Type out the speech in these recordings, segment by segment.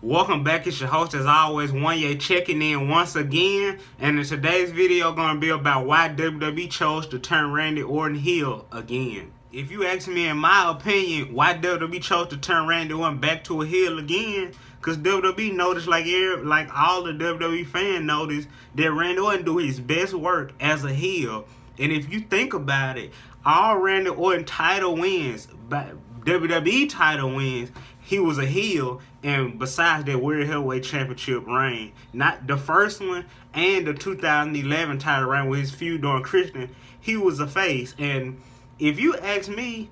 Welcome back, it's your host as always, One checking in once again. And in today's video gonna be about why WWE chose to turn Randy Orton heel again. If you ask me, in my opinion, why WWE chose to turn Randy Orton back to a heel again, because WWE noticed, like all the WWE fans noticed, that Randy Orton do his best work as a heel. And if you think about it, all Randy Orton title wins, WWE title wins, he was a heel, and besides that World Heavyweight Championship reign, not the first one and the 2011 title reign with his feud on Christian, he was a face. And if you ask me,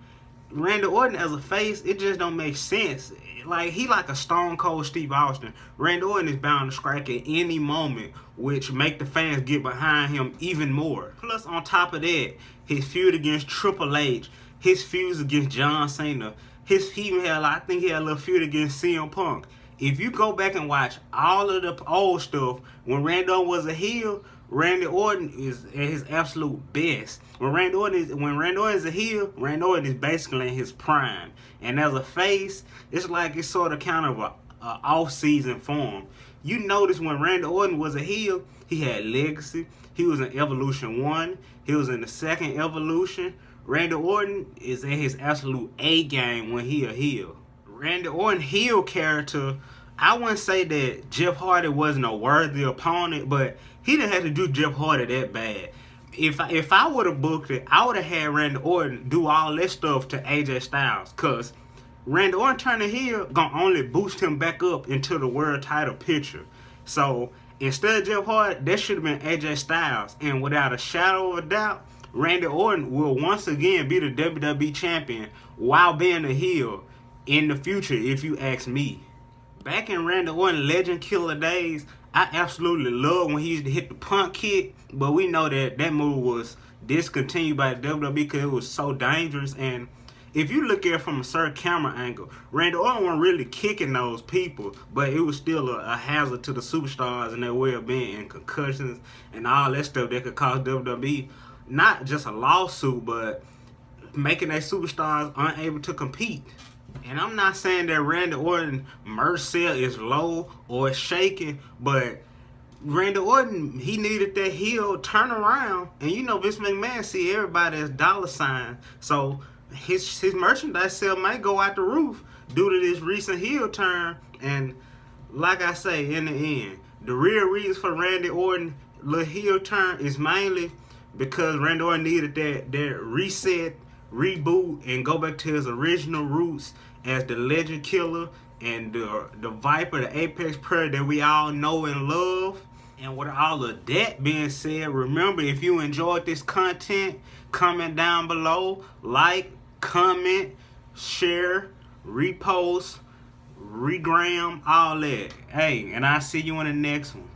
Randy Orton as a face, it just don't make sense. Like, he like a Stone Cold Steve Austin. Randy Orton is bound to strike at any moment, which make the fans get behind him even more. Plus, on top of that, his feud against Triple H, his feuds against John Cena, I think he had a little feud against CM Punk. If you go back and watch all of the old stuff, when Randy Orton was a heel, Randy Orton is at his absolute best. When Randy Orton is a heel, Randy Orton is basically in his prime. And as a face, it's like it's sort of kind of a off-season form. You notice when Randy Orton was a heel, he had legacy. He was in Evolution 1. He was in the second Evolution. Randy Orton is in his absolute A game when he a heel. Randy Orton heel character, I wouldn't say that Jeff Hardy wasn't a worthy opponent, but he didn't have to do Jeff Hardy that bad. If I would have booked it, I would have had Randy Orton do all that stuff to AJ Styles, because Randy Orton turning heel gonna only boost him back up into the world title picture. So instead of Jeff Hardy, that should have been AJ Styles. And without a shadow of a doubt, Randy Orton will once again be the WWE champion while being a heel in the future, if you ask me. Back in Randy Orton Legend Killer days, I absolutely loved when he used to hit the punt kick, but we know that that move was discontinued by the WWE because it was so dangerous. And if you look at it from a certain camera angle, Randy Orton wasn't really kicking those people, but it was still a hazard to the superstars and their well-being, and concussions and all that stuff that could cause WWE not just a lawsuit, but making their superstars unable to compete. And I'm not saying that Randy Orton merch sale is low or it's shaking, but Randy Orton, he needed that heel turnaround. And you know, Vince McMahon see everybody as dollar signs, so his merchandise sale might go out the roof due to this recent heel turn. And like I say, in the end, the real reason for Randy Orton little heel turn is mainly because Randy Orton needed that reset, reboot, and go back to his original roots as the Legend Killer and the Viper, the Apex Predator that we all know and love. And with all of that being said, remember, if you enjoyed this content, comment down below, like, comment, share, repost, regram, all that. Hey, and I'll see you in the next one.